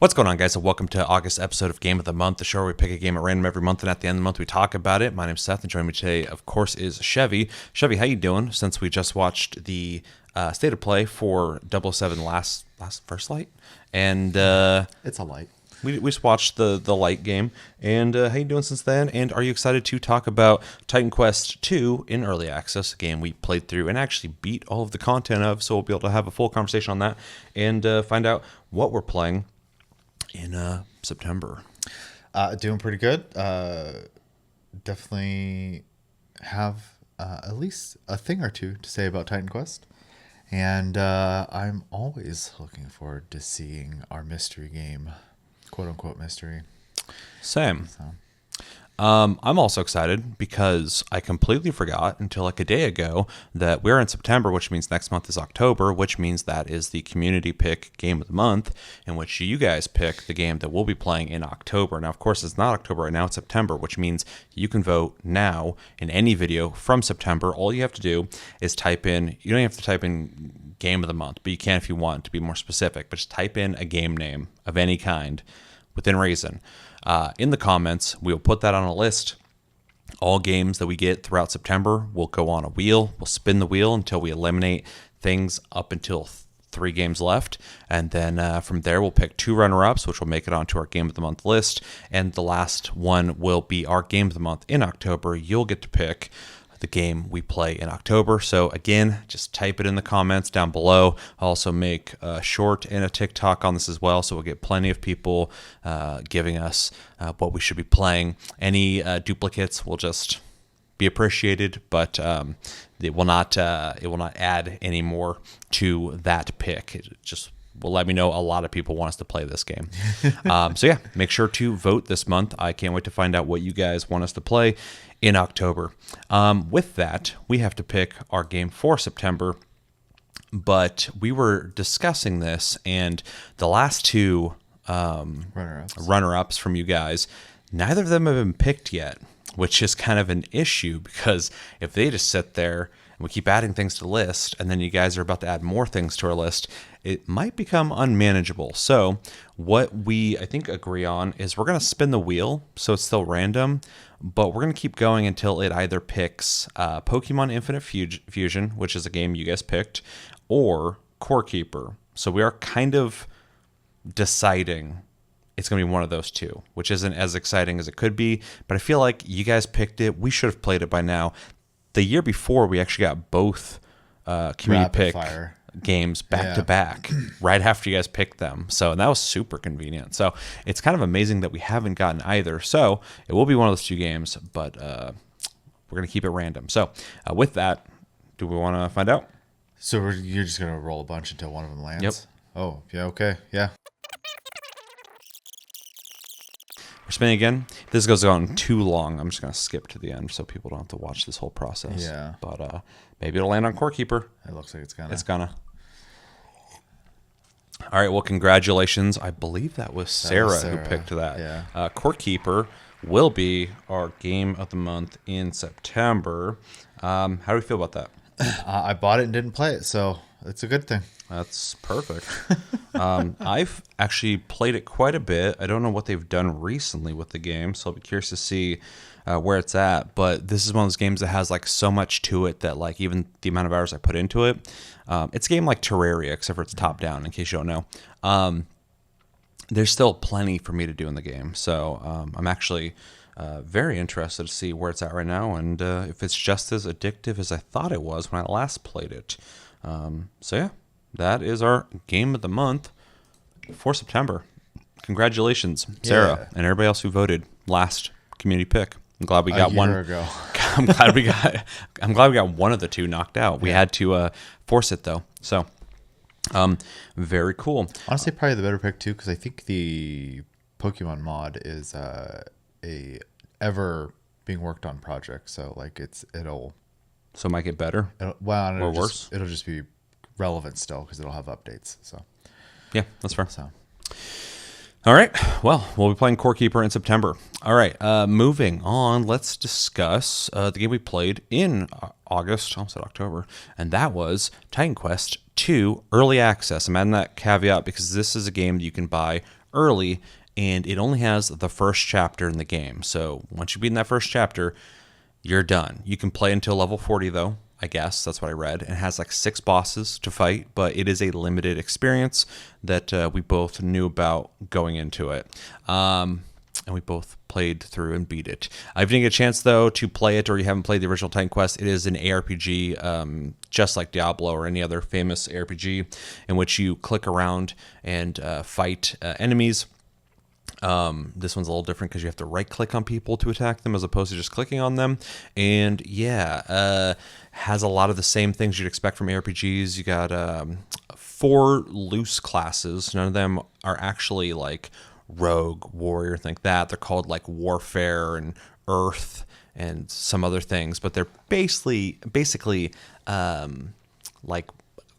What's going on, guys, and welcome to August episode of Game of the Month, the show where we pick a game at random every month, and at the end of the month we talk about it. My name's Seth, and joining me today, of course, is Chevy. Chevy, how you doing? Since we just watched the state of play for 007 last First Light, and it's a light. We just watched the light game, and how you doing since then? And are you excited to talk about Titan Quest 2 in early access, a game we played through and actually beat all of the content of, so we'll be able to have a full conversation on that and find out what we're playing in September. Doing pretty good. Definitely have at least a thing or two to say about Titan Quest. And I'm always looking forward to seeing our mystery game, quote unquote mystery. Same. I'm also excited because I completely forgot until like a day ago that we're in September, which means next month is October, which means that is the community pick game of the month, in which you guys pick the game that we'll be playing in October. Now, of course, it's not October right now, it's September, which means you can vote now in any video from September. All you have to do is type in, you don't have to type in game of the month, but you can if you want to be more specific, but just type in a game name of any kind within reason. In the comments, we'll put that on a list. All games that we get throughout September will go on a wheel. We'll spin the wheel until we eliminate things up until 3 games left. And then from there, we'll pick 2 runner-ups, which will make it onto our Game of the Month list. And the last one will be our Game of the Month in October. You'll get to pick the game we play in October. So again, just type it in the comments down below. I'll also make a short and a TikTok on this as well, so we'll get plenty of people giving us what we should be playing. Any duplicates will just be appreciated, but it will not add any more to that pick. It just will let me know a lot of people want us to play this game. So yeah, make sure to vote this month. I can't wait to find out what you guys want us to play in October. With that, we have to pick our game for September, but we were discussing this, and the last 2 runner-ups from you guys, neither of them have been picked yet, which is kind of an issue, because if they just sit there and we keep adding things to the list, and then you guys are about to add more things to our list, it might become unmanageable. So what we, I think, agree on is we're going to spin the wheel, so it's still random, but we're going to keep going until it either picks Pokemon Infinite Fusion, which is a game you guys picked, or Core Keeper. So we are kind of deciding it's going to be one of those 2, which isn't as exciting as it could be, but I feel like you guys picked it. We should have played it by now. The year before, we actually got both community pick games back to back right after you guys picked them. So that was super convenient. So it's kind of amazing that we haven't gotten either. So it will be one of those 2 games, but we're going to keep it random. So with that, do we want to find out? So you're just going to roll a bunch until one of them lands? Yep. Oh, yeah, okay, yeah. We're spinning again. This goes on too long. I'm just going to skip to the end so people don't have to watch this whole process. Yeah. But maybe it'll land on Core Keeper. It looks like it's gonna. It's gonna. All right, well, congratulations. I believe that was Sarah who picked that. Yeah. Core Keeper will be our game of the month in September. How do we feel about that? I bought it and didn't play it, so it's a good thing. That's perfect. I've actually played it quite a bit. I don't know what they've done recently with the game, so I'll be curious to see where it's at. But this is one of those games that has like so much to it that like even the amount of hours I put into it, it's a game like Terraria, except for it's top down. In case you don't know, there's still plenty for me to do in the game. So I'm actually very interested to see where it's at right now, and if it's just as addictive as I thought it was when I last played it. So yeah, that is our game of the month for September. Congratulations, Sarah, and everybody else who voted last community pick. I'm glad we got one. Ago. I'm glad we got one of the 2 knocked out. We had to force it though. So, very cool. Honestly, probably the better pick too, because I think the Pokemon mod is a ever being worked on project. So like it'll. So it might get better. Or worse. It'll just be relevant still because it'll have updates. So yeah, that's fair. So. All right. Well, we'll be playing Core Keeper in September. All right. Moving on, let's discuss the game we played in August, almost said October, and that was Titan Quest 2 Early Access. I'm adding that caveat because this is a game that you can buy early, and it only has the first chapter in the game. So once you beat that first chapter, you're done. You can play until level 40, though. I guess that's what I read. It has like 6 bosses to fight, but it is a limited experience that we both knew about going into it. And we both played through and beat it. If you didn't get a chance, though, to play it, or you haven't played the original Titan Quest, it is an ARPG, just like Diablo or any other famous ARPG, in which you click around and fight enemies. This one's a little different because you have to right click on people to attack them as opposed to just clicking on them. And has a lot of the same things you'd expect from ARPGs. You got 4 loose classes. None of them are actually like rogue, warrior, think that. They're called like warfare and earth and some other things, but they're basically like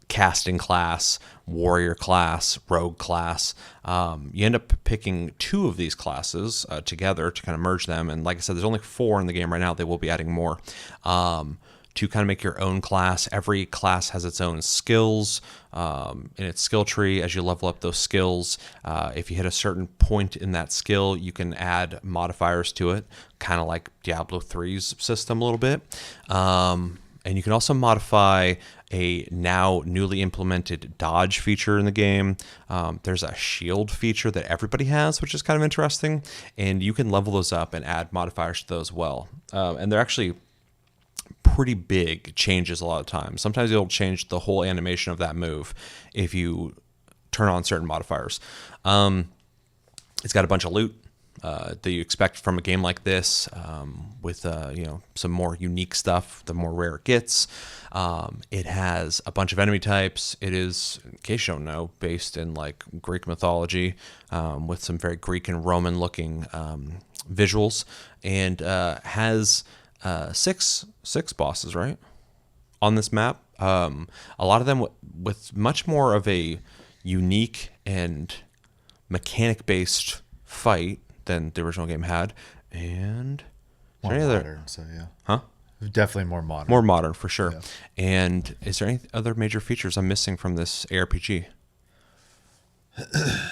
casting class, warrior class, rogue class. You end up picking 2 of these classes together to kind of merge them. And like I said, there's only 4 in the game right now. They will be adding more to kind of make your own class. Every class has its own skills in its skill tree. As you level up those skills, if you hit a certain point in that skill, you can add modifiers to it, kind of like Diablo 3's system a little bit. And you can also modify a now newly implemented dodge feature in the game. There's a shield feature that everybody has, which is kind of interesting. And you can level those up and add modifiers to those well. And they're actually pretty big changes a lot of times. Sometimes you'll change the whole animation of that move if you turn on certain modifiers. It's got a bunch of loot that you expect from a game like this, with some more unique stuff, the more rare it gets. It has a bunch of enemy types. It is, in case you don't know, based in like Greek mythology, with some very Greek and Roman looking visuals, and has 6 bosses, right, on this map. A lot of them with much more of a unique and mechanic based fight than the original game had. And more modern, so yeah. Huh? Definitely more modern. More modern, for sure. Yeah. And is there any other major features I'm missing from this ARPG? I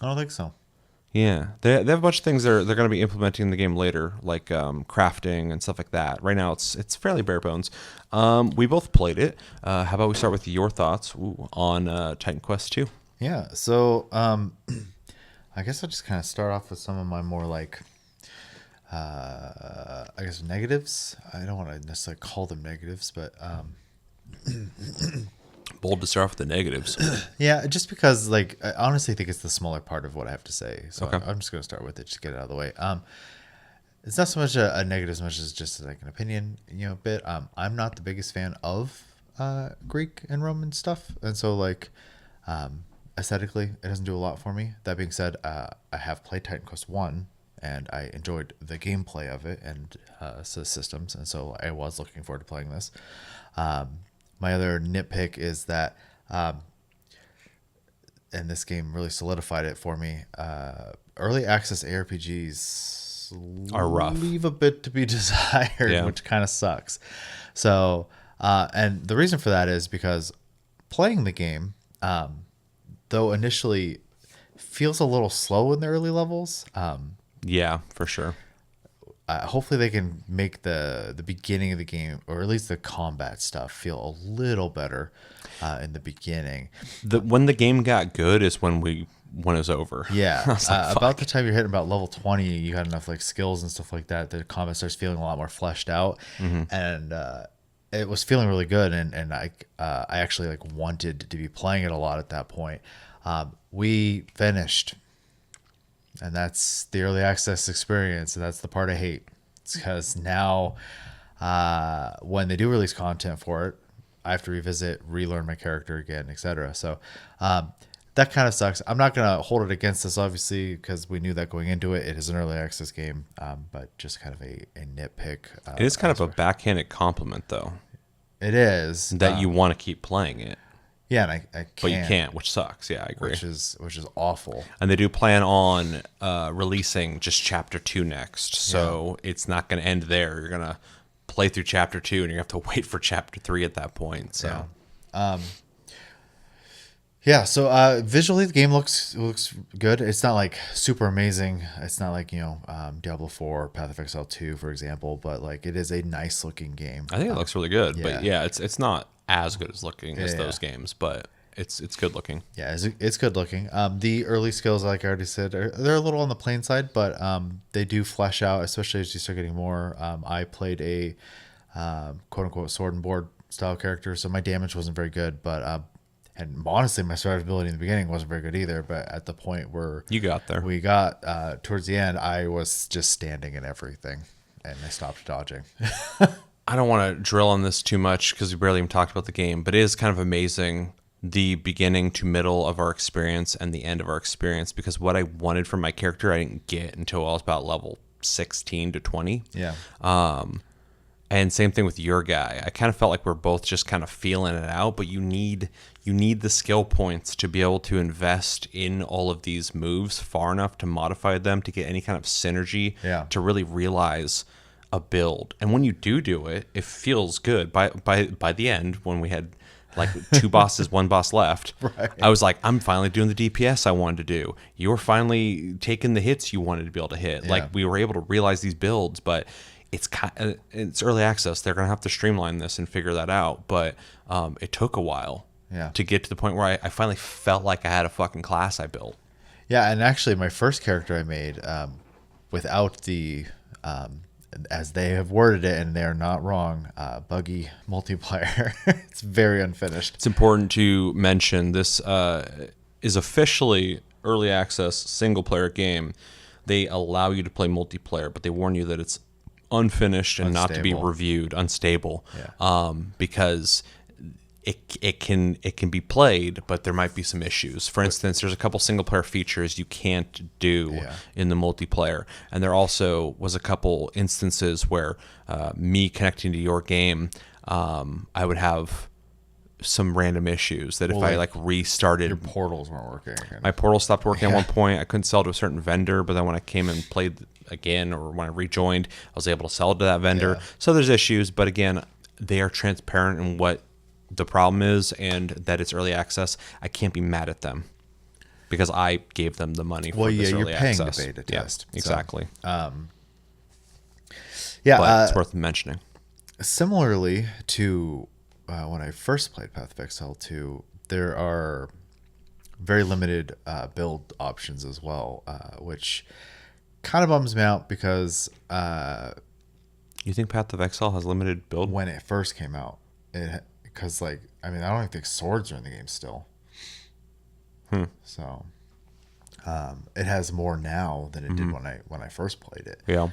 don't think so. Yeah, they have a bunch of things they're going to be implementing in the game later, like crafting and stuff like that. Right now, it's fairly bare bones. We both played it. How about we start with your thoughts on Titan Quest 2? Yeah, so I guess I'll just kind of start off with some of my more like, I guess, negatives. I don't want to necessarily call them negatives, but Bold to start off with the negatives. yeah, just because like I honestly think it's the smaller part of what I have to say. So Okay. I'm just going to start with it, just get it out of the way. It's not so much a negative as much as just like an opinion, bit. I'm not the biggest fan of Greek and Roman stuff, and so like aesthetically, it doesn't do a lot for me. That being said, I have played Titan Quest 1, and I enjoyed the gameplay of it and the systems, and so I was looking forward to playing this. My other nitpick is that, and this game really solidified it for me, early access ARPGs Are rough. leave a bit to be desired, Yeah. which kind of sucks. So, and the reason for that is because playing the game, though initially feels a little slow in the early levels, Yeah, for sure. hopefully they can make the beginning of the game, or at least the combat stuff, feel a little better in the beginning. When the game got good is when it was over. Yeah, I was like, about the time you're hitting about level 20, you got enough like skills and stuff like that. The combat starts feeling a lot more fleshed out, and it was feeling really good. And I actually like wanted to be playing it a lot at that point. We finished. And that's the early access experience, and that's the part I hate. It's because now, when they do release content for it, I have to revisit, relearn my character again, etc. So that kind of sucks. I'm not gonna hold it against us, obviously, because we knew that going into it. It is an early access game, but just kind of a nitpick. It is kind of a backhanded compliment, though, It is that you want to keep playing it, yeah, and I can't, but you can't, which sucks. Yeah, I agree. which is awful. And they do plan on releasing just Chapter 2 next, so it's not going to end there. You're going to play through Chapter 2, and you have to wait for Chapter 3 at that point. So Yeah, so visually the game looks good. It's not like super amazing. It's not like Diablo 4, Path of Exile 2, for example, but like it is a nice looking game. I think it looks really good, but yeah. yeah, it's not as good as looking as Yeah, those yeah. games, but it's good looking. Yeah, it's good looking. The early skills, like I already said, they're a little on the plain side, but they do flesh out, especially as you start getting more. I played a quote unquote sword and board style character, so my damage wasn't very good, but and honestly, my survivability in the beginning wasn't very good either. But at the point where You got there. we got towards the end, I was just standing in everything, and I stopped dodging. I don't want to drill on this too much because we barely even talked about the game, but it is kind of amazing the beginning to middle of our experience and the end of our experience, because what I wanted from my character I didn't get until I was about level 16 to 20. Yeah. And same thing with your guy. I kind of felt like we're both just kind of feeling it out, but you need the skill points to be able to invest in all of these moves far enough to modify them to get any kind of synergy to really realize a build. And when you do it, it feels good. By the end, when we had like 2 bosses, 1 boss left, Right. I was like, I'm finally doing the DPS I wanted to do. You were finally taking the hits you wanted to be able to hit. Yeah. Like we were able to realize these builds, but it's early access. They're gonna have to streamline this and figure that out. But it took a while to get to the point where I finally felt like I had a fucking class I built. Yeah, and actually, my first character I made without the, as they have worded it, and they're not wrong, buggy multiplayer. It's very unfinished. It's important to mention this is officially early access single player game. They allow you to play multiplayer, but they warn you that it's unfinished and not to be reviewed, unstable, because it can be played, but there might be some issues. For instance, there's a couple single player features you can't do in the multiplayer, and there also was a couple instances where me connecting to your game, I would have some random issues that if I like restarted, Your portals weren't working. my portal stopped working at one point. I couldn't sell to a certain vendor, but then when I came and played again, or when I rejoined, I was able to sell to that vendor. So there's issues, but again, they are transparent in what the problem is and that it's early access. I can't be mad at them because I gave them the money for this early access. You're paying to beta test. Exactly. So, but it's worth mentioning. Similarly to when I first played Path of Exile 2, there are very limited build options as well, which kind of bums me out because you think Path of Exile has limited build? When it first came out, because I don't even think swords are in the game still. So it has more now than it did when I first played it. Yeah.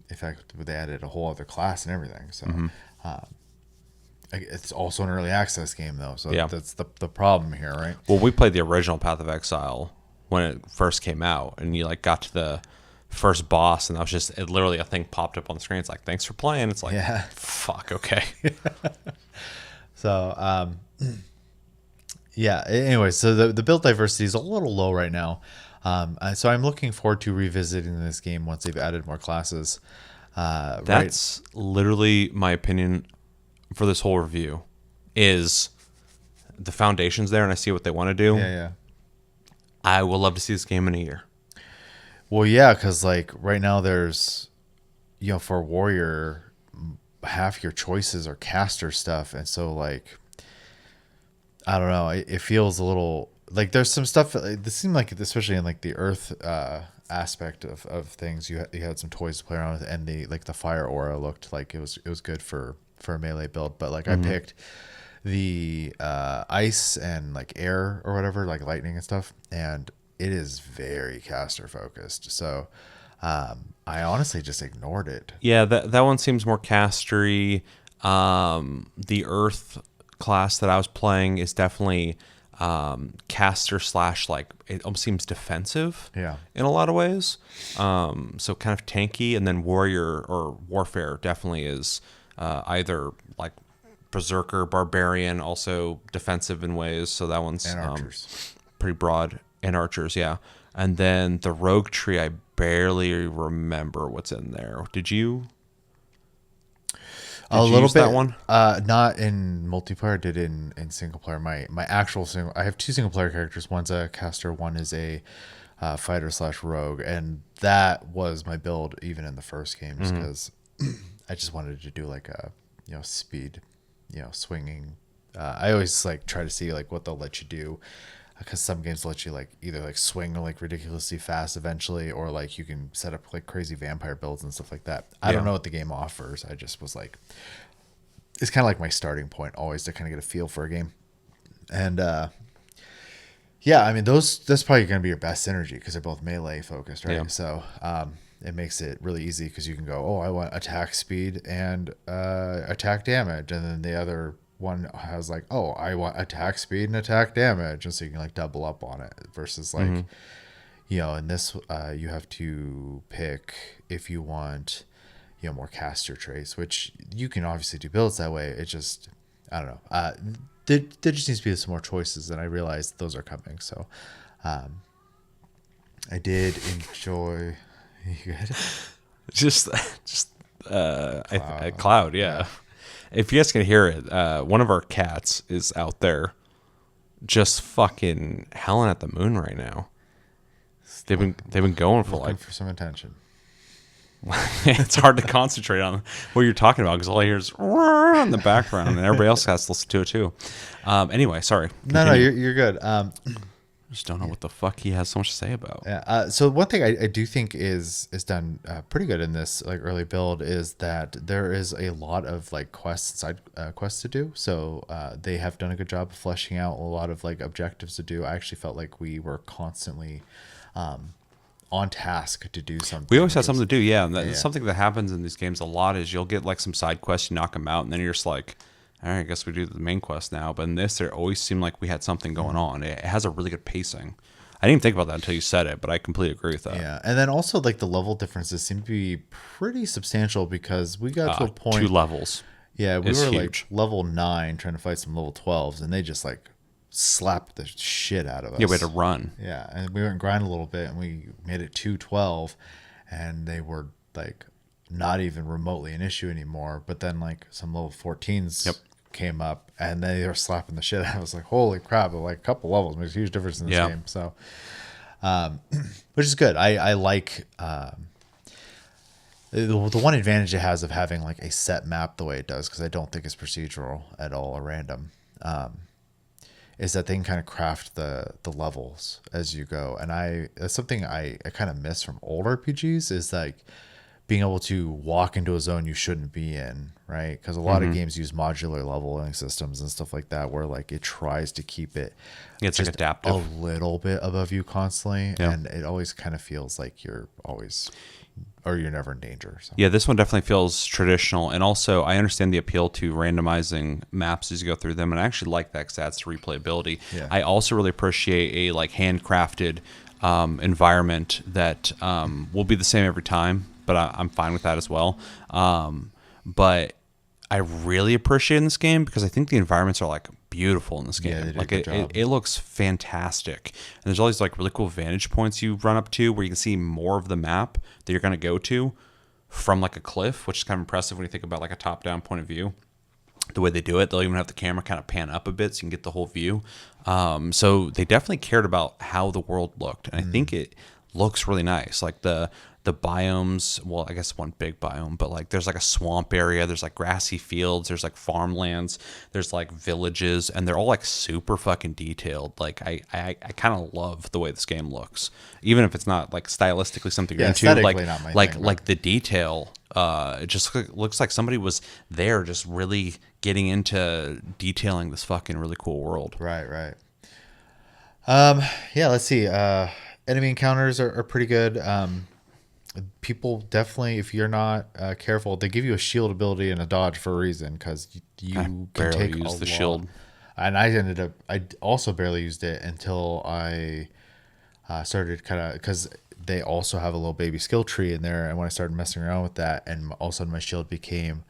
In fact, they added a whole other class and everything. So it's also an early access game, though. So that's the problem here, right? Well, we played the original Path of Exile when it first came out, and you like got to the first boss, and that was just literally a thing popped up on the screen. It's like, thanks for playing. It's like, fuck, okay. So, anyway, so the build diversity is a little low right now. So I'm looking forward to revisiting this game once they've added more classes. That's literally my opinion for this whole review. Is the foundation's there, and I see what they want to do. Yeah. I will love to see this game in a year. Well, yeah, because like right now there's, for warrior, half your choices are caster stuff, and so like, I don't know, it feels a little like there's some stuff. This seemed like, especially in like the earth aspect of things, you had some toys to play around with, and the fire aura looked like it was good for a melee build. But like I picked the ice and like air or whatever, like lightning and stuff, and it is very caster focused. So I honestly just ignored it. Yeah, that one seems more castery. The earth class that I was playing is definitely caster / like it almost seems defensive in a lot of ways. So kind of tanky, and then warrior or warfare definitely is either like berserker, barbarian, also defensive in ways. So that one's And archers. Pretty broad. And archers, yeah. And then the rogue tree, I barely remember what's in there. Did you? A you little use bit. that one? Not in multiplayer. I did in single player. My actual single. I have two single player characters. One's a caster. One is a fighter slash rogue, and that was my build even in the first games because I just wanted to do like a speed, swinging. I always like try to see like what they'll let you do because some games let you like either like swing like ridiculously fast eventually or like you can set up like crazy vampire builds and stuff like that. I don't know what the game offers. I just was like, it's kind of like my starting point always to kind of get a feel for a game. And yeah, I mean that's probably going to be your best synergy because they're both melee focused, right? Yeah. So it makes it really easy because you can go, oh, I want attack speed and attack damage, and then the other one has like, oh, I want attack speed and attack damage, and so you can like double up on it. Versus like, in this you have to pick if you want, more caster traits, which you can obviously do builds that way. It just, I don't know. There just needs to be some more choices, and I realized those are coming. So, I did enjoy. You good? Just Cloud, yeah. If you guys can hear it, one of our cats is out there just fucking howling at the moon right now. They've been going for Looking like for some attention. it's hard to concentrate on what you're talking about because all I hear is in the background and everybody else has to listen to it too. Anyway, sorry. No, Continue. you're good. Just don't know what the fuck he has so much to say about. Yeah. So one thing I do think is done pretty good in this like early build is that there is a lot of like side quests to do. So they have done a good job of fleshing out a lot of like objectives to do. I actually felt like we were constantly on task to do something. We always have something to do, yeah. And that's something that happens in these games a lot is you'll get like some side quests, you knock them out, and then you're just like, all right, I guess we do the main quest now. But in this, there always seemed like we had something going on. It has a really good pacing. I didn't even think about that until you said it, but I completely agree with that. Yeah, and then also like the level differences seem to be pretty substantial because we got to a point 2 levels. Yeah, we were huge. like level 9 trying to fight some level 12s, and they just like slapped the shit out of us. Yeah, we had to run. Yeah, and we went and grind a little bit, and we made it 212, and they were like not even remotely an issue anymore. But then like some level 14s came up, and they were slapping the shit out. I was like, holy crap! Like a couple levels makes a huge difference in this game. So, which is good. I like. The one advantage it has of having like a set map the way it does, because I don't think it's procedural at all or random, is that they can kind of craft the levels as you go. And that's something I kind of miss from old RPGs is like being able to walk into a zone you shouldn't be in, right? Because a lot of games use modular leveling systems and stuff like that where like it tries to keep it It's like adaptive. a little bit above you constantly, and it always kind of feels like you're always... or you're never in danger. So. Yeah, this one definitely feels traditional. And also, I understand the appeal to randomizing maps as you go through them. And I actually like that because it adds to replayability. Yeah. I also really appreciate a like handcrafted environment that will be the same every time. But I'm fine with that as well. But I really appreciate in this game because I think the environments are like beautiful in this game. Yeah, they did like a good job. it looks fantastic. And there's all these like really cool vantage points you run up to where you can see more of the map that you're going to go to from like a cliff, which is kind of impressive when you think about like a top-down point of view. The way they do it, they'll even have the camera kind of pan up a bit so you can get the whole view. So they definitely cared about how the world looked. And I think it looks really nice. Like the biomes, well, I guess one big biome, but like there's like a swamp area, there's like grassy fields, there's like farmlands, there's like villages, and they're all like super fucking detailed. Like I kind of love the way this game looks, even if it's not like stylistically something you're into. Like not my like thing, like the detail, it just looks like somebody was there just really getting into detailing this fucking really cool world. Right. Yeah, let's see. Enemy encounters are pretty good. People definitely, if you're not careful, they give you a shield ability and a dodge for a reason because you can take use the lot. shield. And I also barely used it until I started kind of, because they also have a little baby skill tree in there, and when I started messing around with that, and all of a sudden my shield became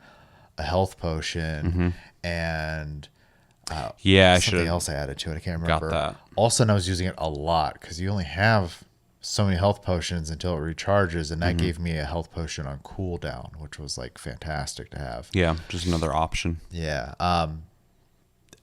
a health potion and yeah, something else I added to it. I can't remember. Got that. All of a sudden I was using it a lot because you only have so many health potions until it recharges, and that gave me a health potion on cooldown, which was like fantastic to have. Yeah, just another option. Yeah.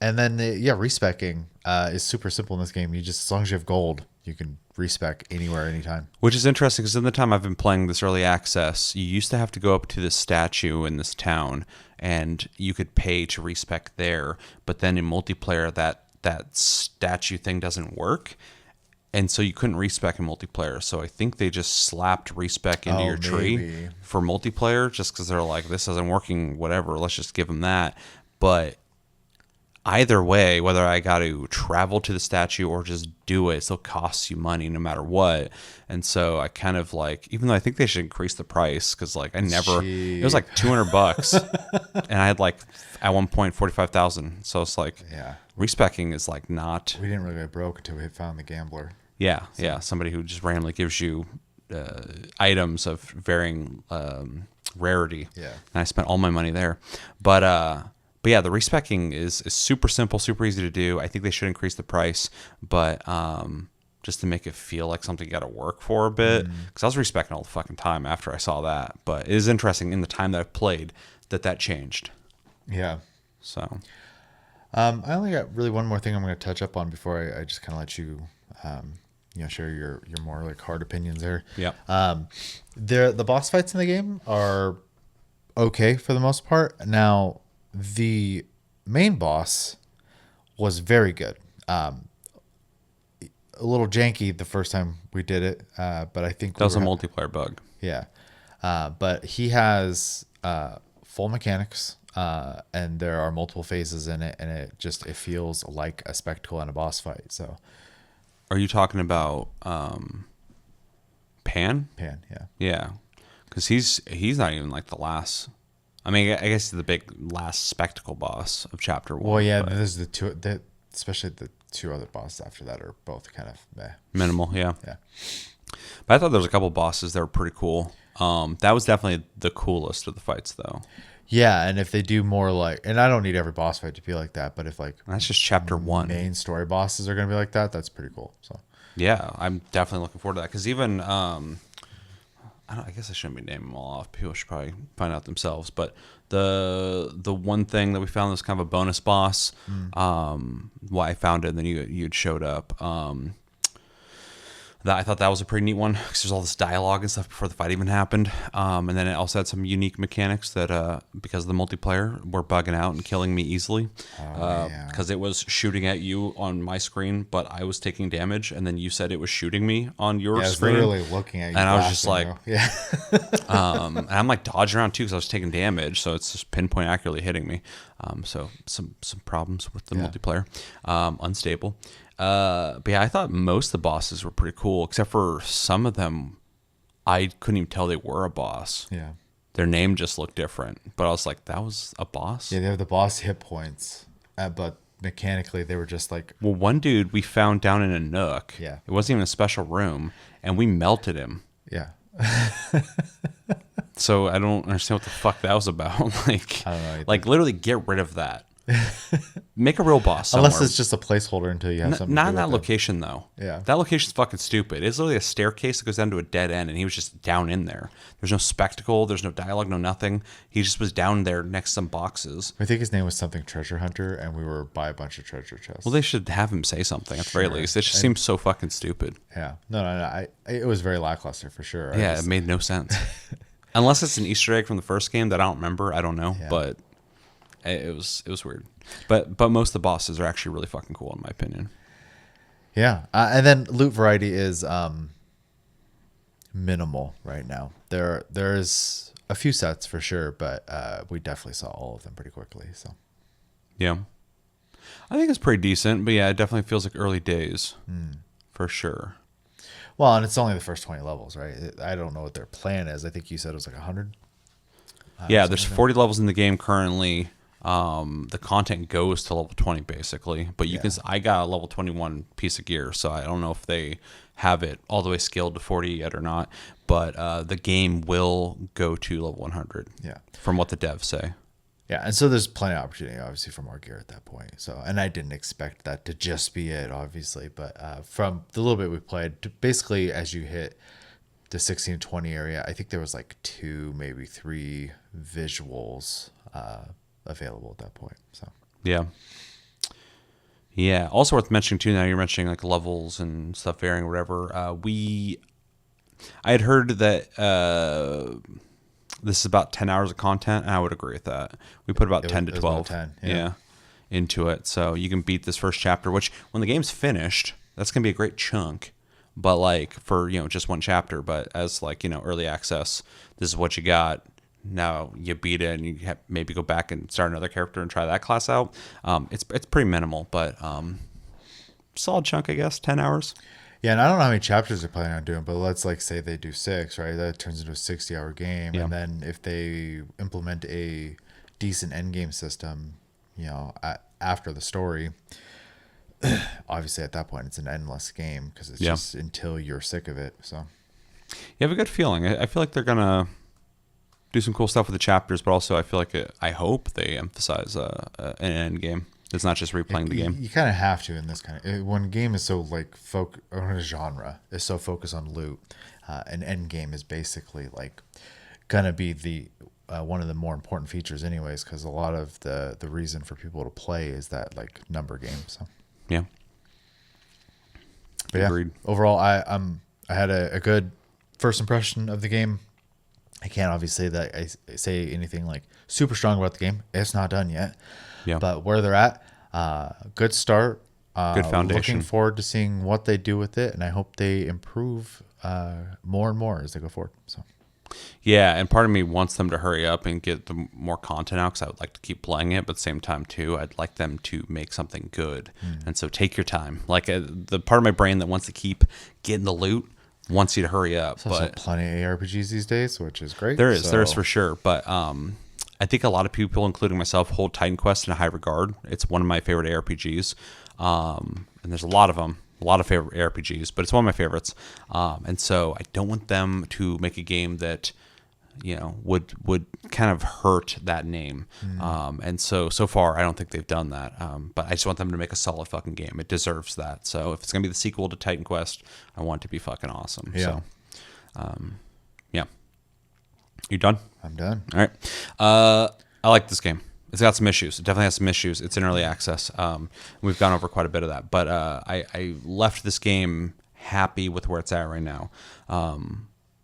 And then respecking is super simple in this game. You just, as long as you have gold, you can respec anywhere, anytime. Which is interesting because in the time I've been playing this early access, you used to have to go up to this statue in this town, and you could pay to respec there. But then in multiplayer, that statue thing doesn't work, and so you couldn't respec in multiplayer. So I think they just slapped respec into your tree for multiplayer, just because they're like, this isn't working. Whatever, let's just give them that. But either way, whether I got to travel to the statue or just do it, it still costs you money no matter what. And so I kind of like, even though I think they should increase the price, because like it was like $200 and I had like at one point 45,000. So it's like, respecking is like not. We didn't really get broke until we had found the gambler. Yeah, somebody who just randomly gives you items of varying rarity. Yeah, and I spent all my money there, But yeah, the respecking is super simple, super easy to do. I think they should increase the price, but just to make it feel like something you got to work for a bit. Because I was respecting all the fucking time after I saw that. But it is interesting in the time that I've played that changed. Yeah. So I only got really one more thing I'm going to touch up on before I just kind of let you, share your more like hard opinions there. Yeah. The boss fights in the game are okay for the most part. Now, the main boss was very good. A little janky the first time we did it, but I think that was a multiplayer bug. Yeah, but he has full mechanics, and there are multiple phases in it, and it feels like a spectacle and a boss fight. So, are you talking about Pan? Pan, yeah, yeah, because he's not even like the last. I mean, I guess the big last spectacle boss of chapter 1. Well, yeah, there's the two, especially the two other bosses after that are both kind of meh. Minimal, yeah. Yeah. But I thought there was a couple bosses that were pretty cool. That was definitely the coolest of the fights, though. Yeah, and if they do more like, and I don't need every boss fight to be like that, but if like that's just chapter 1, main story bosses are going to be like that, that's pretty cool. So yeah, I'm definitely looking forward to that because even I guess I shouldn't be naming them all off. People should probably find out themselves. But the one thing that we found was kind of a bonus boss. Why I found it, and then you'd showed up. That I thought that was a pretty neat one because there's all this dialogue and stuff before the fight even happened. And then it also had some unique mechanics that, because of the multiplayer, were bugging out and killing me easily. Because it was shooting at you on my screen, but I was taking damage, and then you said it was shooting me on your screen. I was literally looking at you, and I was just like, yeah. And I'm like dodging around too because I was taking damage, so it's just pinpoint accurately hitting me. So some problems with the multiplayer, unstable. But yeah, I thought most of the bosses were pretty cool, except for some of them I couldn't even tell they were a boss. Yeah. Their name just looked different, but I was like, that was a boss? Yeah, they have the boss hit points, but mechanically they were just like... Well, one dude we found down in a nook. Yeah. It wasn't even a special room, and we melted him. Yeah. So I don't understand what the fuck that was about. Like, I don't know either. Like literally get rid of that. Make a real boss somewhere. Unless it's just a placeholder until you have something Not to do in that with it. location, though. Yeah. That location's fucking stupid. It's literally a staircase that goes down to a dead end, and he was just down in there. There's no spectacle. There's no dialogue, no nothing. He just was down there next to some boxes. I think his name was something Treasure Hunter, and we were by a bunch of treasure chests. Well, they should have him say something at the very least. It just seems so fucking stupid. Yeah. No. It was very lackluster for sure. It made no sense. Unless it's an Easter egg from the first game that I don't remember. I don't know. Yeah. But it was weird. But most of the bosses are actually really fucking cool, in my opinion. Yeah. And then loot variety is minimal right now. There's a few sets for sure, but we definitely saw all of them pretty quickly. So yeah. I think it's pretty decent, but yeah, it definitely feels like early days for sure. Well, and it's only the first 20 levels, right? I don't know what their plan is. I think you said it was like 100. Yeah, there's 40 levels in the game currently. The content goes to level 20 basically, but you can. I got a level 21 piece of gear, so I don't know if they have it all the way scaled to 40 yet or not. But the game will go to level 100. Yeah, from what the devs say. Yeah, and so there's plenty of opportunity, obviously, for more gear at that point. So, and I didn't expect that to just be it, obviously, but from the little bit we played, basically as you hit the 16 to 20 area, I think there was like 2, maybe 3 visuals available at that point. So Yeah. Yeah. Also worth mentioning too. Now you're mentioning like levels and stuff varying, or whatever. I had heard that this is about 10 hours of content, and I would agree with that. We put about 10 to it was 12 about 10, yeah. into it. So you can beat this first chapter, which when the game's finished, that's going to be a great chunk. But like for, just one chapter, but as like, early access, this is what you got. Now you beat it and you maybe go back and start another character and try that class out. It's pretty minimal, but solid chunk, I guess, 10 hours. Yeah, and I don't know how many chapters they're planning on doing, but let's like say they do 6, right? That turns into a 60-hour game. Yeah. And then if they implement a decent end game system, after the story, obviously at that point it's an endless game because it's just until you're sick of it. So you have a good feeling. I feel like they're gonna do some cool stuff with the chapters, but also I feel like I hope they emphasize an end game. It's not just replaying the game. You kind of have to in this kind of when a game is so like or a genre is so focused on loot. An end game is basically like gonna be the one of the more important features, anyways, because a lot of the reason for people to play is that like number game. So yeah, but agreed. Overall, I had a good first impression of the game. I can't obviously say anything like super strong about the game. It's not done yet. Yeah. But where they're at, good start. Good foundation. Looking forward to seeing what they do with it, and I hope they improve more and more as they go forward. So. Yeah, and part of me wants them to hurry up and get the more content out because I would like to keep playing it, but at the same time too, I'd like them to make something good. And so take your time. Like the part of my brain that wants to keep getting the loot wants you to hurry up. There's also plenty of ARPGs these days, which is great. There is for sure. But I think a lot of people, including myself, hold Titan Quest in a high regard. It's one of my favorite ARPGs. And there's a lot of them, a lot of favorite ARPGs, but it's one of my favorites. And so I don't want them to make a game that, would kind of hurt that name. And so far, I don't think they've done that. But I just want them to make a solid fucking game. It deserves that. So if it's going to be the sequel to Titan Quest, I want it to be fucking awesome. Yeah. So, yeah. You done? I'm done. All right. I like this game. It's got some issues. It definitely has some issues. It's in early access. We've gone over quite a bit of that. But I left this game happy with where it's at right now.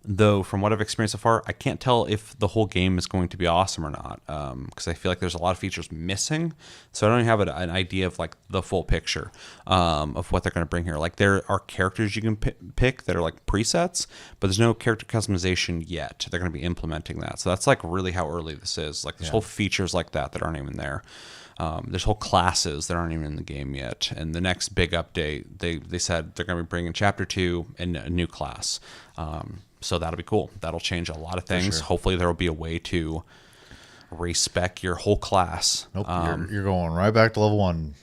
Though from what I've experienced so far, I can't tell if the whole game is going to be awesome or not, because I feel like there's a lot of features missing. So I don't even have an idea of like the full picture of what they're going to bring here. Like there are characters you can pick that are like presets, but there's no character customization yet. They're going to be implementing that. So that's like really how early this is. Like there's whole features like that aren't even there. There's whole classes that aren't even in the game yet. And the next big update, they said they're going to be bringing Chapter 2 and a new class. So that'll be cool. That'll change a lot of things. Sure. Hopefully there will be a way to respec your whole class. Nope, you're going right back to level 1.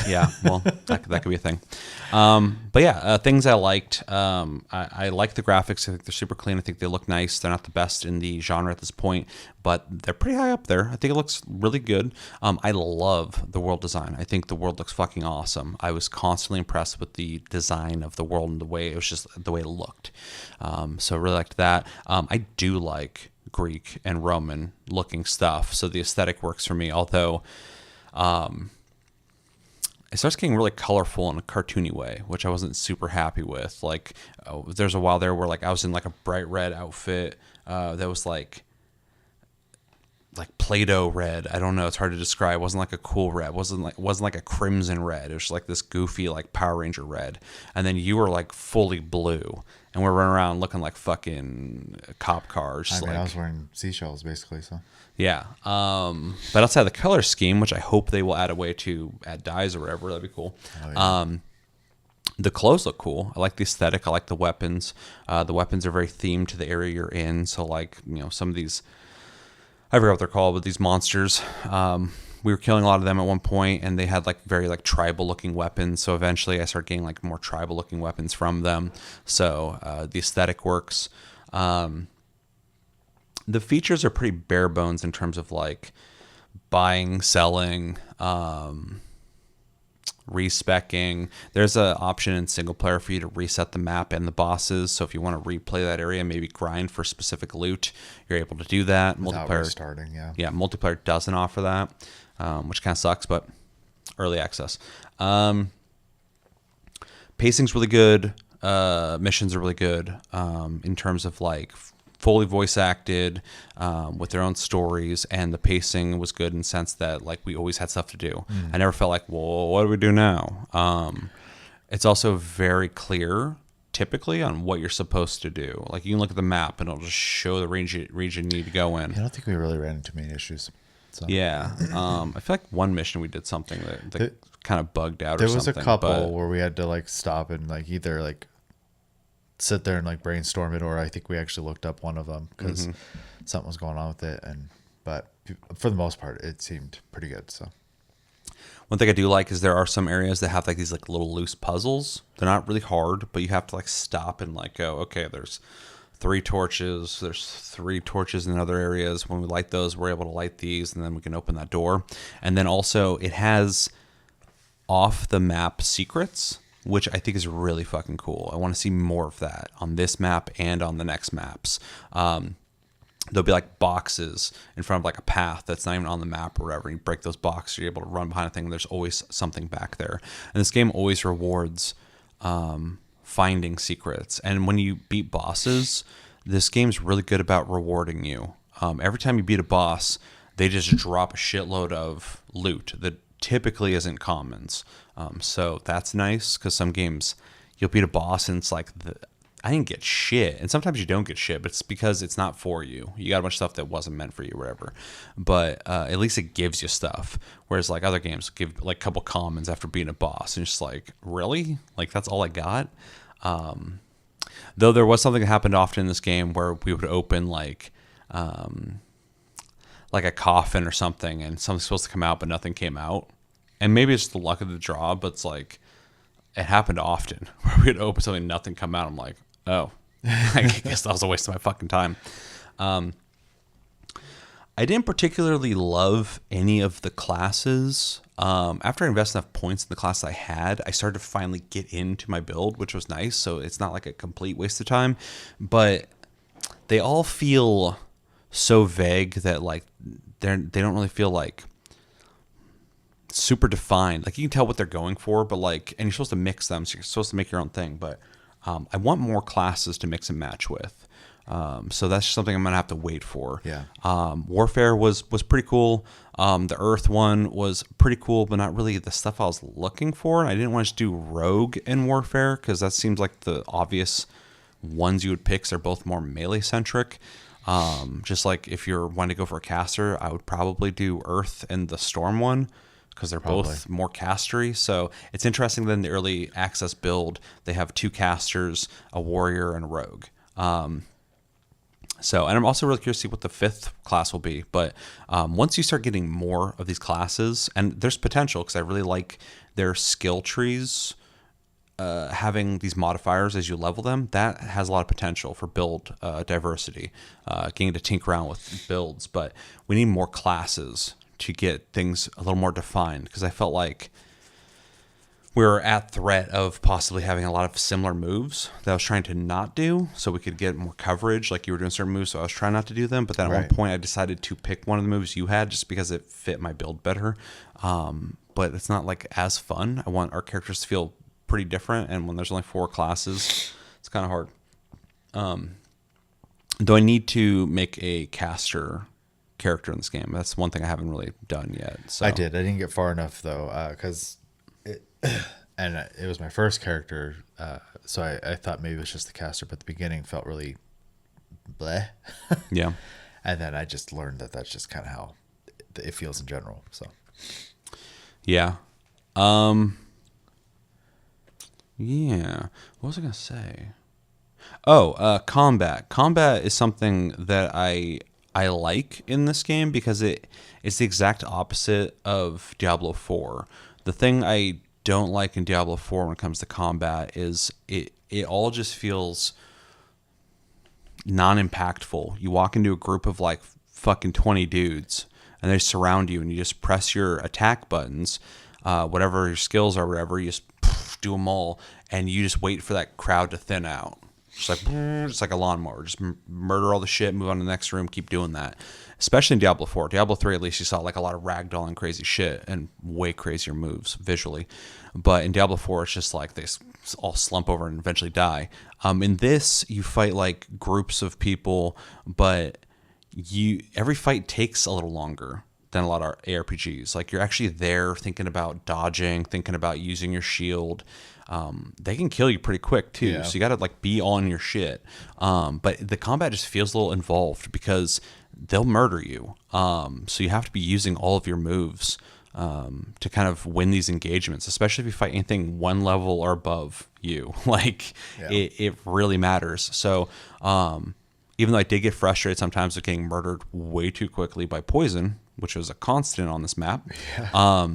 Yeah, well, that could be a thing. But yeah, things I liked. I like the graphics. I think they're super clean. I think they look nice. They're not the best in the genre at this point, but they're pretty high up there. I think it looks really good. I love the world design. I think the world looks fucking awesome. I was constantly impressed with the design of the world and the way it looked. So I really liked that. I do like Greek and Roman looking stuff. So the aesthetic works for me, although, it starts getting really colorful in a cartoony way, which I wasn't super happy with. Like, there's a while there where like I was in like a bright red outfit that was like Play-Doh red. I don't know. It's hard to describe. It wasn't like a cool red. It wasn't like a crimson red. It was like this goofy like Power Ranger red. And then you were like fully blue, and we're running around looking like fucking cop cars. I was wearing seashells basically. So. Yeah. But outside the color scheme, which I hope they will add a way to add dyes or whatever, that'd be cool. Oh, yeah. The clothes look cool. I like the aesthetic. I like the weapons. The weapons are very themed to the area you're in. So like, some of these, I forgot what they're called, but these monsters, we were killing a lot of them at one point, and they had like very like tribal looking weapons. So eventually I started getting like more tribal looking weapons from them. So the aesthetic works. The features are pretty bare bones in terms of like buying, selling, respecking. There's an option in single player for you to reset the map and the bosses. So if you want to replay that area, maybe grind for specific loot, you're able to do that. Without Multiplayer restarting, yeah. Yeah, multiplayer doesn't offer that, which kind of sucks, but early access. Pacing's really good. Missions are really good in terms of like fully voice acted with their own stories, and the pacing was good in the sense that like we always had stuff to do. I never felt like, well, what do we do now? It's also very clear typically on what you're supposed to do. Like you can look at the map and it'll just show the region you need to go in. I don't think we really ran into many issues. So. Yeah. I feel like one mission we did something that kind of bugged out or There was something. a couple where we had to like stop and like either like sit there and like brainstorm it, or I think we actually looked up one of them because something was going on with it. But for the most part, it seemed pretty good. So one thing I do like is there are some areas that have like these like little loose puzzles. They're not really hard, but you have to like stop and like go, okay, there's 3 torches. There's 3 torches in other areas. When we light those, we're able to light these, and then we can open that door. And then also it has off the map secrets, which I think is really fucking cool. I want to see more of that on this map and on the next maps. There'll be like boxes in front of like a path that's not even on the map or whatever. You break those boxes, you're able to run behind a thing. There's always something back there. And this game always rewards finding secrets. And when you beat bosses, this game's really good about rewarding you. Every time you beat a boss, they just drop a shitload of loot that typically isn't commons. So that's nice, because some games you'll beat a boss and it's like, I didn't get shit. And sometimes you don't get shit, but it's because it's not for you. You got a bunch of stuff that wasn't meant for you or whatever. But at least it gives you stuff. Whereas like other games give like a couple commons after beating a boss. And it's just like, really? Like that's all I got? Though there was something that happened often in this game where we would open like a coffin or something, and something's supposed to come out, but nothing came out. And maybe it's the luck of the draw, but it's like, it happened often where we'd open something and nothing come out. I'm like, oh, I guess that was a waste of my fucking time. I didn't particularly love any of the classes. After I invested enough points in the class I had, I started to finally get into my build, which was nice. So it's not like a complete waste of time, but they all feel so vague that like they don't really feel like super defined. Like you can tell what they're going for, but like, and you're supposed to mix them, so you're supposed to make your own thing. But I want more classes to mix and match with. So that's just something I'm gonna have to wait for. Yeah. Warfare was pretty cool. The Earth one was pretty cool, but not really the stuff I was looking for. I didn't want to do Rogue in Warfare because that seems like the obvious ones you would pick. They're both more melee centric. Just like if you're wanting to go for a caster, I would probably do Earth and the Storm one, because they're both more castery. So it's interesting that in the early access build, they have 2 casters, a warrior, and a rogue. And I'm also really curious to see what the 5th class will be. But once you start getting more of these classes, and there's potential, because I really like their skill trees, having these modifiers as you level them, that has a lot of potential for build diversity, getting to tinker around with builds. But we need more classes to get things a little more defined, because I felt like we were at threat of possibly having a lot of similar moves that I was trying to not do, so we could get more coverage. Like you were doing certain moves, so I was trying not to do them. But then at one point, I decided to pick one of the moves you had just because it fit my build better. But it's not like as fun. I want our characters to feel pretty different, and when there's only 4 classes, it's kind of hard. Though I need to make a caster character in this game. That's one thing I haven't really done yet. So I didn't get far enough though, because it was my first character, so I thought maybe it was just the caster, but the beginning felt really bleh. Yeah. And then I just learned that that's just kind of how it feels in general. So yeah. Yeah. What was I gonna say? Combat. Combat is something that I like in this game, because it's the exact opposite of Diablo 4. The thing I don't like in Diablo 4 when it comes to combat is it all just feels non-impactful. You walk into a group of like fucking 20 dudes, and they surround you, and you just press your attack buttons, whatever your skills are, whatever, you just do them all, and you just wait for that crowd to thin out. Just like a lawnmower. Just murder all the shit, move on to the next room, keep doing that. Especially in Diablo 4. Diablo 3, at least you saw like a lot of ragdoll and crazy shit and way crazier moves visually. But in Diablo 4, it's just like they all slump over and eventually die. In this, you fight like groups of people, but every fight takes a little longer than a lot of ARPGs. Like you're actually there thinking about dodging, thinking about using your shield. They can kill you pretty quick too. Yeah. So you got to like be on your shit. But the combat just feels a little involved because they'll murder you. So you have to be using all of your moves to kind of win these engagements, especially if you fight anything one level or above you. Like it really matters. So even though I did get frustrated sometimes with getting murdered way too quickly by poison, which was a constant on this map. Yeah.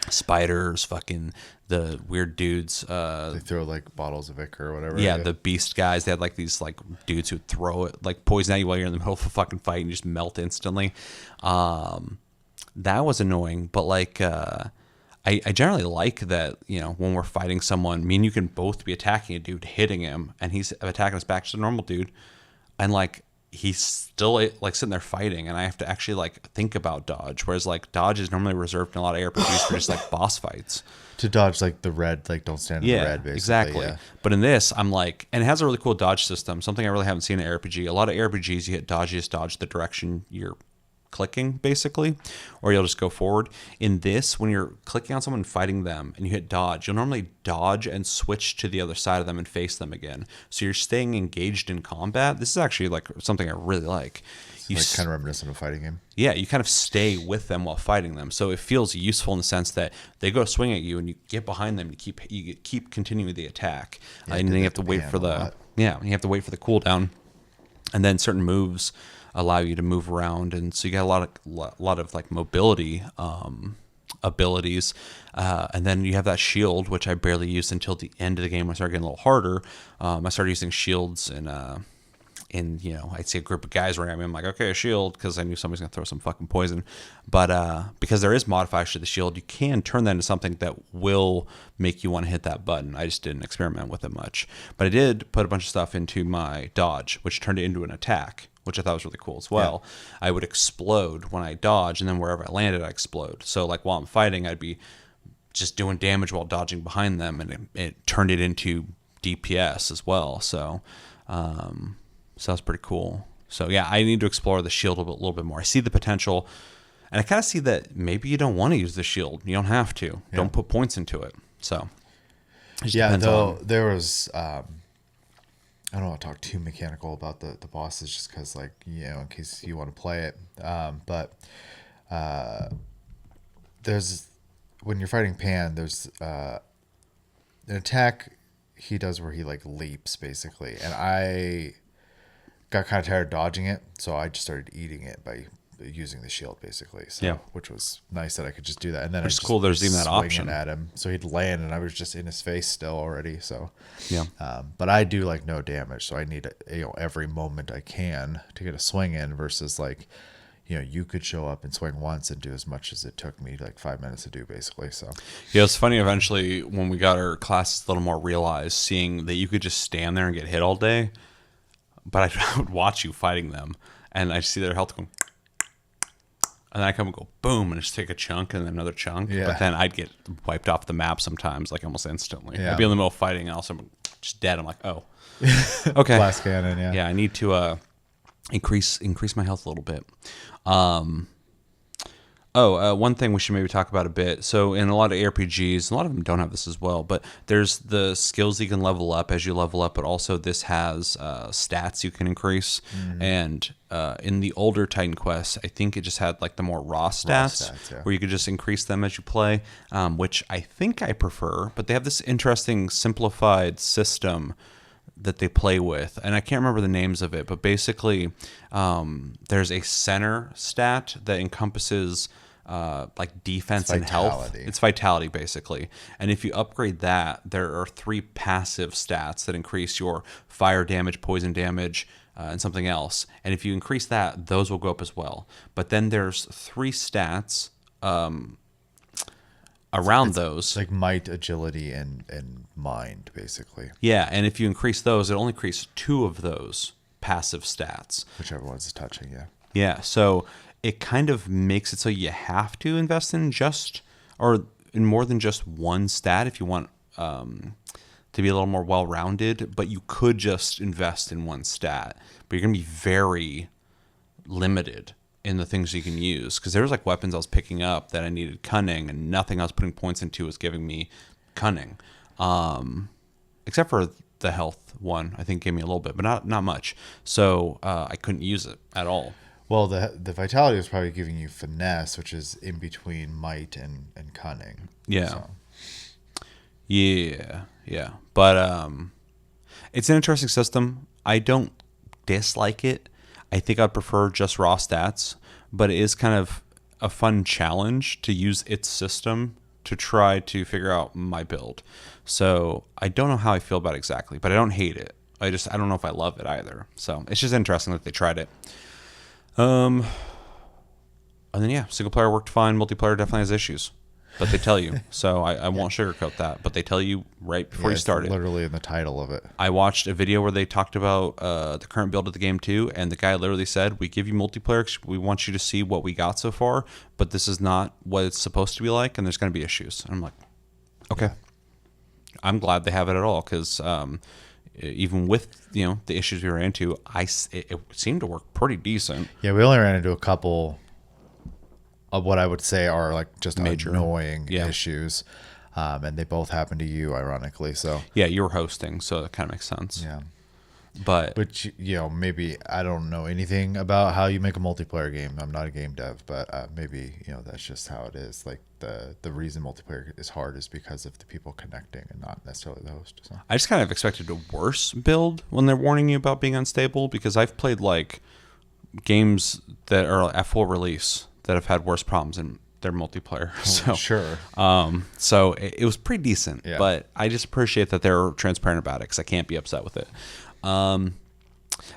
Spiders, fucking the weird dudes. They throw like bottles of Ichor or whatever. Yeah, the beast guys. They had like these like dudes who throw it like poison at you while you're in the middle of a fucking fight and you just melt instantly. That was annoying, but like I generally like that, you know, when we're fighting someone, me and you can both be attacking a dude, hitting him, and he's attacking us back, just a normal dude, and like he's still like sitting there fighting, and I have to actually like think about dodge, whereas like dodge is normally reserved in a lot of ARPGs for just like boss fights. To dodge like the red, like don't stand in the red, basically. Exactly. Yeah. But in this, I'm like, and it has a really cool dodge system, something I really haven't seen in RPG. A lot of ARPGs, you hit dodge, you just dodge the direction you're clicking, basically, or you'll just go forward. In this, when you're clicking on someone and fighting them and you hit dodge, you'll normally dodge and switch to the other side of them and face them again. So you're staying engaged in combat. This is actually like something I really like. You like kind of reminiscent of a fighting game. Yeah, you kind of stay with them while fighting them, so it feels useful in the sense that they go swing at you and you get behind them. You keep continuing the attack, and then you have to wait for the you have to wait for the cooldown, and then certain moves allow you to move around, and so you got a lot of like mobility abilities, and then you have that shield, which I barely used until the end of the game when I started getting a little harder. I started using shields in, you know, I'd see a group of guys around me. I'm like, okay, a shield, because I knew somebody's going to throw some fucking poison. But because there is modifiers to the shield, you can turn that into something that will make you want to hit that button. I just didn't experiment with it much. But I did put a bunch of stuff into my dodge, which turned it into an attack, which I thought was really cool as well. Yeah. I would explode when I dodge, and then wherever I landed, I explode. So like while I'm fighting, I'd be just doing damage while dodging behind them, and it turned it into DPS as well. So so that's pretty cool. So yeah, I need to explore the shield a little bit more. I see the potential, and I kind of see that maybe you don't want to use the shield. You don't have to. Yeah. Don't put points into it. So yeah, though there was I don't want to talk too mechanical about the bosses, just because, like, you know, in case you want to play it. But there's, when you're fighting Pan, there's an attack he does where he like leaps basically, and I got kind of tired of dodging it, so I just started eating it by using the shield basically. So yeah, which was nice that I could just do that. And then it's cool there's even that option at him, so he'd land and I was just in his face still already. So yeah, but I do like no damage, so I need every moment I can to get a swing in, versus like, you know, you could show up and swing once and do as much as it took me like 5 minutes to do basically. So yeah, it's funny, eventually when we got our classes a little more realized, seeing that you could just stand there and get hit all day. But I would watch you fighting them, and I see their health going, and then I come and go boom, and just take a chunk and then another chunk. Yeah. But then I'd get wiped off the map sometimes, like almost instantly. Yeah. I'd be in the middle of fighting, and also I'm just dead. I'm like, oh, okay. Glass cannon, yeah. Yeah, I need to increase my health a little bit. One thing we should maybe talk about a bit. So in a lot of ARPGs, a lot of them don't have this as well, but there's the skills you can level up as you level up, but also this has stats you can increase. Mm-hmm. And in the older Titan Quests, I think it just had like the more raw stats where you could just increase them as you play, which I think I prefer. But they have this interesting simplified system that they play with, and I can't remember the names of it, but basically there's a center stat that encompasses like defense and health. It's vitality basically, and if you upgrade that, there are 3 passive stats that increase your fire damage, poison damage, and something else. And if you increase that, those will go up as well. But then there's 3 stats around those. Like might, agility, and mind, basically. Yeah, and if you increase those, it only increases 2 of those passive stats. Whichever one's touching, yeah. Yeah, so it kind of makes it so you have to invest in in more than just one stat if you want to be a little more well-rounded, but you could just invest in one stat. But you're going to be very limited in the things you can use, because there was like weapons I was picking up that I needed cunning, and nothing I was putting points into was giving me cunning, except for the health one. I think gave me a little bit, but not much. So I couldn't use it at all. Well, the vitality was probably giving you finesse, which is in between might and cunning. Yeah. So. Yeah. But it's an interesting system. I don't dislike it. I think I'd prefer just raw stats, but it is kind of a fun challenge to use its system to try to figure out my build. So I don't know how I feel about it exactly, but I don't hate it. I don't know if I love it either. So it's just interesting that they tried it. And then yeah, single player worked fine. Multiplayer definitely has issues, but they tell you. So I won't sugarcoat that, but they tell you right before you start it. Literally in the title of it. I watched a video where they talked about the current build of the game too, and the guy literally said, "We give you multiplayer. We want you to see what we got so far, but this is not what it's supposed to be like, and there's going to be issues." And I'm like, okay. I'm glad they have it at all, because even with the issues we ran into, it seemed to work pretty decent. Yeah, we only ran into a couple of what I would say are like just Major. annoying issues, and they both happened to you, ironically. So Yeah, you were hosting, so that kind of makes sense. yeah, But which maybe I don't know anything about how you make a multiplayer game. I'm not a game dev, but maybe that's just how it is. Like the reason multiplayer is hard is because of the people connecting and not necessarily the host. So. I just kind of expected a worse build when they're warning you about being unstable, because I've played like games that are at full release that have had worse problems in their multiplayer. So Sure. So it was pretty decent, Yeah. but I just appreciate that they're transparent about it, because I can't be upset with it. But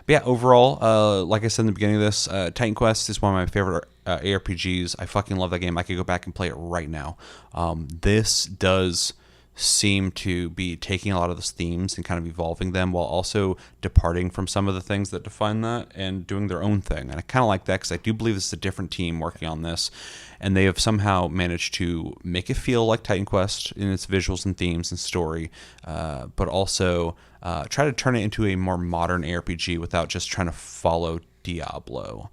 yeah, overall, like I said in the beginning of this, Titan Quest is one of my favorite ARPGs. I fucking love that game. I could go back and play it right now. This does seem to be taking a lot of those themes and kind of evolving them, while also departing from some of the things that define that and doing their own thing. And I kind of like that, because I do believe this is a different team working on this, and they have somehow managed to make it feel like Titan Quest in its visuals and themes and story, but also try to turn it into a more modern ARPG without just trying to follow Diablo.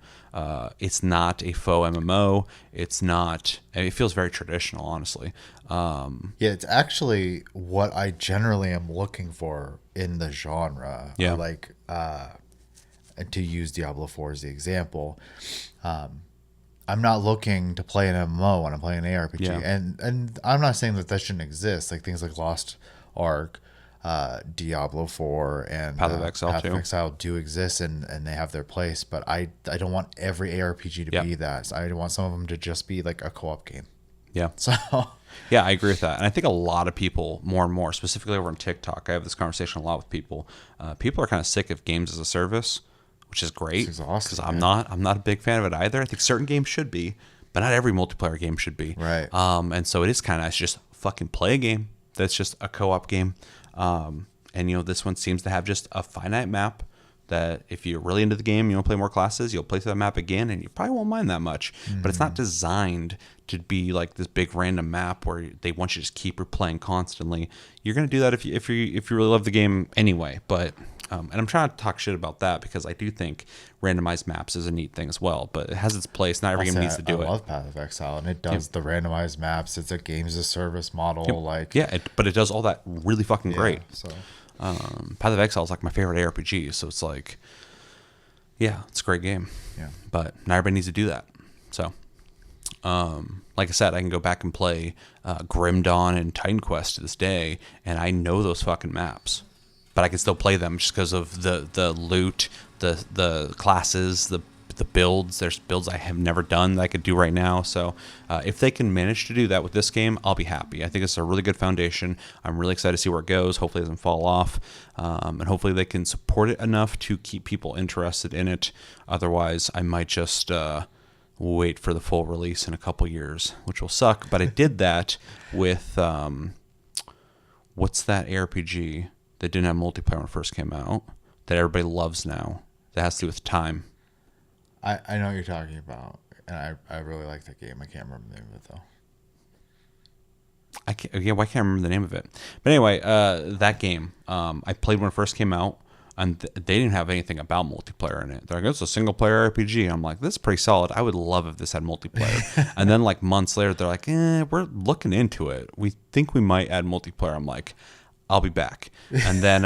It's not a faux MMO. It's not. It feels very traditional, honestly. Yeah, it's actually what I generally am looking for in the genre. Yeah. Like, and to use Diablo 4 as the example, I'm not looking to play an MMO when I'm playing an ARPG. Yeah. And I'm not saying that shouldn't exist. Like things like Lost Ark, Diablo 4, and Path of Exile Path of too. Exile do exist, and they have their place. But I don't want every ARPG to be that. So I want some of them to just be like a co-op game. Yeah. So Yeah, I agree with that. And I think a lot of people, more and more, specifically over on TikTok, I have this conversation a lot with people. People are kind of sick of games as a service, which is great. It's exhausting, because I'm not a big fan of it either. I think certain games should be, but not every multiplayer game should be. Right. And so it is kind of nice to just fucking play a game that's just a co-op game. And this one seems to have just a finite map that if you're really into the game, you want to play more classes, you'll play through that map again, and you probably won't mind that much. But it's not designed to be like this big random map where they want you to just keep replaying constantly. You're going to do that if you really love the game anyway. But and I'm trying to talk shit about that, because I do think randomized maps is a neat thing as well. But it has its place. Not every game needs to do it. I love Path of Exile, and it does the randomized maps. It's a games as a service model. But it does all that really fucking great. So Path of Exile is like my favorite ARPG, so it's like, yeah, it's a great game. Yeah. But not everybody needs to do that. So, like I said, I can go back and play Grim Dawn and Titan Quest to this day, and I know those fucking maps, but I can still play them just because of the loot, the classes, the the builds. There's builds I have never done that I could do right now. So if they can manage to do that with this game, I'll be happy. I think it's a really good foundation. I'm really excited to see where it goes. Hopefully it doesn't fall off. And hopefully they can support it enough to keep people interested in it. Otherwise, I might just wait for the full release in a couple years, which will suck. But I did that with, what's that ARPG that didn't have multiplayer when it first came out that everybody loves now? That has to do with time. I know what you're talking about, and I really like that game. I can't remember the name of it though. Why can't I remember the name of it? But anyway, that game, I played when it first came out, and they didn't have anything about multiplayer in it. They're like, it's a single player RPG. I'm like, this is pretty solid. I would love if this had multiplayer. And then like months later, they're like, we're looking into it. We think we might add multiplayer. I'm like, I'll be back. And then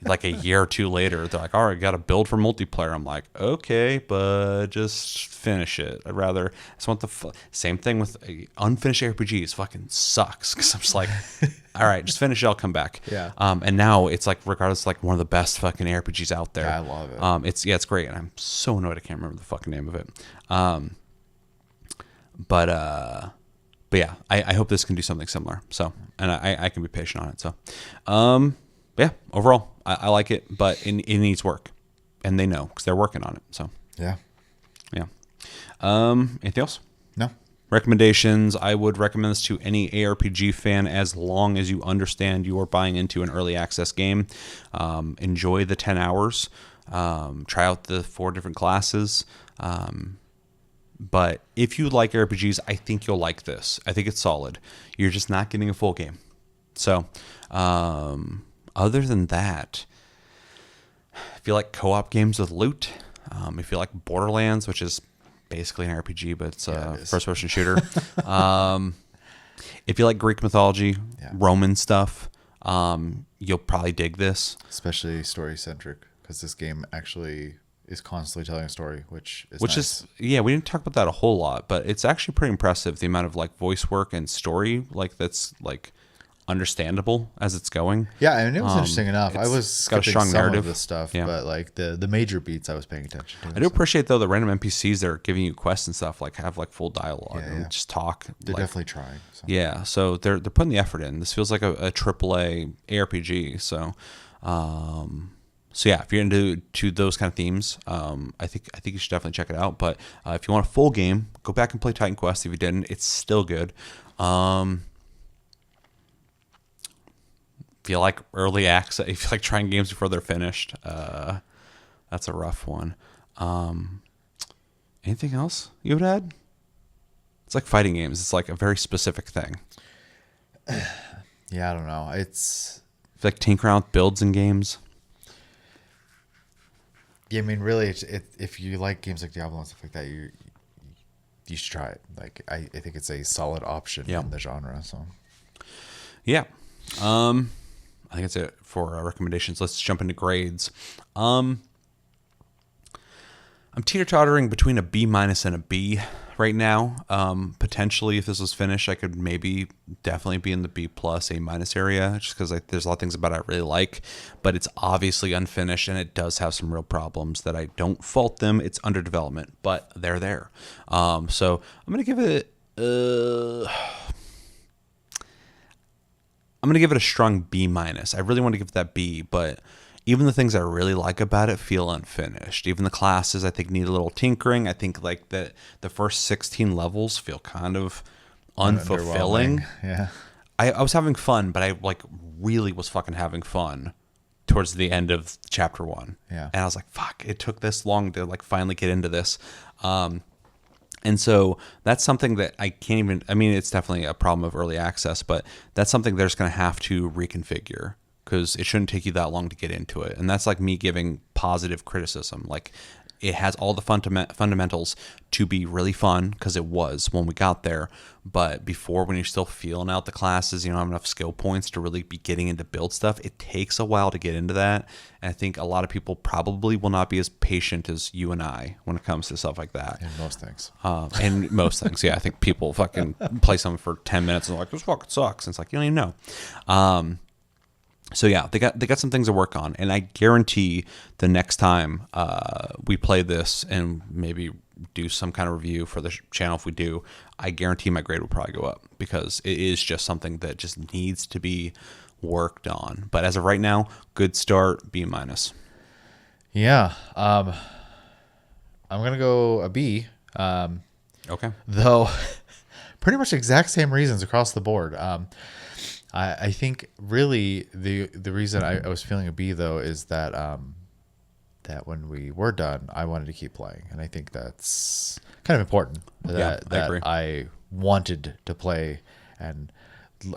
like a year or two later, they're like, all right, got to build for multiplayer. I'm like, okay, but just finish it. I just want same thing with unfinished RPGs. Fucking sucks, because I'm just like, all right, just finish it. I'll come back. Yeah. And now it's like, regardless, like one of the best fucking RPGs out there. Yeah, I love it. It's great, and I'm so annoyed I can't remember the fucking name of it. But yeah, I hope this can do something similar. So, and I can be patient on it. So, yeah, overall, I like it, but it needs work, and they know because they're working on it. So, Yeah. yeah. Anything else? No. Recommendations. I would recommend this to any ARPG fan as long as you understand you are buying into an early access game. Enjoy the 10 hours. Try out the 4 different classes. But if you like RPGs, I think you'll like this. I think it's solid. You're just not getting a full game. So, other than that, if you like co-op games with loot, if you like Borderlands, which is basically an RPG, but it's a first-person shooter. If you like Greek mythology, Roman stuff, you'll probably dig this. Especially story-centric, because this game actually is constantly telling a story, which is nice. We didn't talk about that a whole lot, but it's actually pretty impressive, the amount of like voice work and story that's like understandable as it's going. Yeah, I mean, it was interesting enough. I was got a skipping strong some narrative. of this stuff, but like the major beats I was paying attention to. I do appreciate though the random NPCs that are giving you quests and stuff, like have like full dialogue and just talk. They're definitely trying. So. Yeah, so they're putting the effort in. This feels like a AAA ARPG. So, so yeah, if you're into those kind of themes, I think you should definitely check it out. But if you want a full game, go back and play Titan Quest. If you didn't, it's still good. If you like early access, if you like trying games before they're finished, that's a rough one. Anything else you would add? It's like fighting games. It's like a very specific thing. Yeah, I don't know. It's like tinkering with builds in games. Yeah, I mean, really, if you like games like Diablo and stuff like that, you should try it. Like, I think it's a solid option in the genre. So, yeah, I think that's it for recommendations. Let's jump into grades. I'm teeter-tottering between a B- and a B right now. Potentially, if this was finished, I could definitely be in the B+, A- area, just because there's a lot of things about it I really like, but it's obviously unfinished, and it does have some real problems that I don't fault them. It's under development, but they're there. So I'm going to give it... I'm going to give it a strong B-. I really want to give it that B, but even the things I really like about it feel unfinished. Even the classes, I think, need a little tinkering. I think like the first 16 levels feel kind of unfulfilling. Yeah. I was having fun, but I like really was fucking having fun towards the end of chapter 1. Yeah. And I was like, fuck, it took this long to like finally get into this. And so that's something that I can't even, I mean, it's definitely a problem of early access, but that's something they're just going to have to reconfigure, because it shouldn't take you that long to get into it. And that's like me giving positive criticism. Like, it has all the fundamentals to be really fun, because it was when we got there. But before, when you're still feeling out the classes, you don't have enough skill points to really be getting into build stuff. It takes a while to get into that. And I think a lot of people probably will not be as patient as you and I when it comes to stuff like that. In most things. And most things, yeah. I think people fucking play something for 10 minutes and they're like, this fucking sucks. And it's like, you don't even know. So yeah, they got some things to work on, and I guarantee the next time we play this and maybe do some kind of review for the channel, if we do, I guarantee my grade will probably go up because it is just something that just needs to be worked on. But as of right now, good start, B minus. Yeah. I'm gonna go a B. Okay. Though, pretty much exact same reasons across the board. I think really the reason I was feeling a B though is that that when we were done, I wanted to keep playing, and I think that's kind of important. That I agree. I wanted to play, and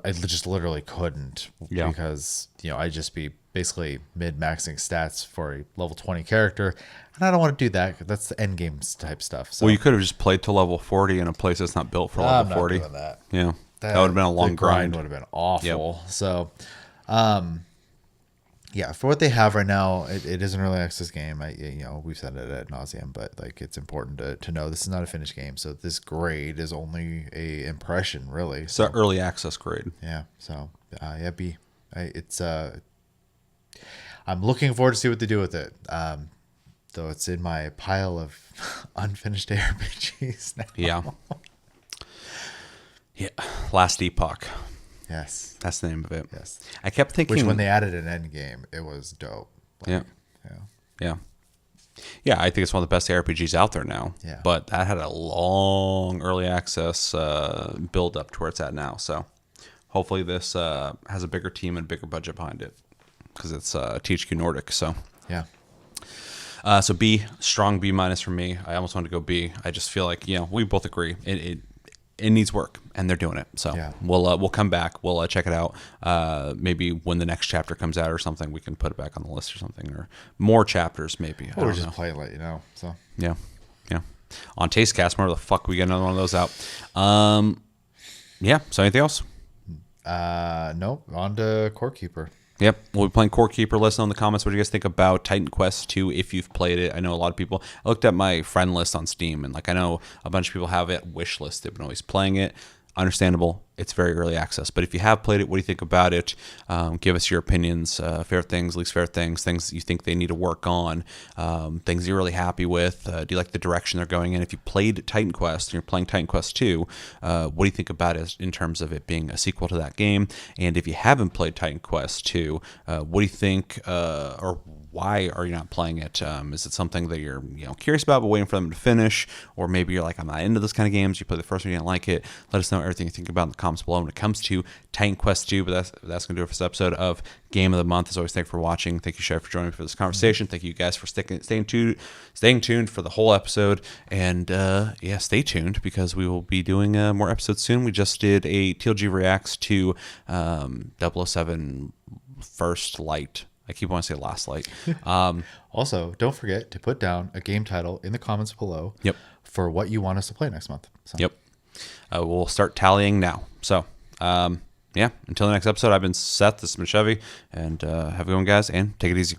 I just literally couldn't because I'd just be basically mid-maxing stats for a level 20 character, and I don't want to do that. That's the end games type stuff. So Well, you could have just played to level 40 in a place that's not built for level I'm not 40. doing that. Yeah. That would have been a long the grind. would have been awful. So, yeah, for what they have right now, it is an early access game. We've said it ad nauseum, but like it's important to know this is not a finished game. So this grade is only a impression, really. So early access grade. Yeah. So yeah, B. I'm looking forward to see what they do with it. Though it's in my pile of unfinished ARPGs now. Yeah. Yeah. Last Epoch. Yes. That's the name of it. Yes. I kept thinking. Which when they added an end game, it was dope. Yeah. Yeah. Yeah. Yeah, I think it's one of the best RPGs out there now. Yeah. But that had a long early access build up to where it's at now. So hopefully this has a bigger team and bigger budget behind it because it's THQ Nordic. So Yeah. So B, strong B minus for me. I almost want to go B. I just feel like we both agree it needs work, and they're doing it. So Yeah. we'll come back. We'll check it out. Maybe when the next chapter comes out or something, we can put it back on the list or something, or more chapters maybe. I Or don't just know. play and let you know. So Yeah, yeah. On Tastecast, where the fuck we get another one of those out. Yeah. So anything else? nope. On to Core Keeper. Yep, we'll be playing Core Keeper. Let us know in the comments what you guys think about Titan Quest 2 if you've played it. I know a lot of people. I looked at my friend list on Steam, and I know a bunch of people have it wish listed, but nobody's playing it. Understandable. It's very early access. But if you have played it, what do you think about it? Give us your opinions, favorite things, least favorite things, things you think they need to work on, things you're really happy with. Do you like the direction they're going in? If you played Titan Quest and you're playing Titan Quest 2, what do you think about it in terms of it being a sequel to that game? And if you haven't played Titan Quest 2, what do you think, or why are you not playing it? Is it something that you're curious about but waiting for them to finish? Or maybe you're like, I'm not into this kind of games. You played the first one, you didn't like it. Let us know everything you think about in the comments below when it comes to Titan Quest 2. But that's going to do it for this episode of Game of the Month. As always, thank you for watching. Thank you, Shay, for joining me for this conversation. Thank you guys for staying tuned for the whole episode. And stay tuned because we will be doing more episodes soon. We just did a TLG Reacts to 007 First Light. I keep wanting to say Last Light. Also, don't forget to put down a game title in the comments below. Yep. For what you want us to play next month. So. Yep. We'll start tallying now. So, until the next episode, I've been Seth. This has been Chevy. And have a good one, guys, and take it easy.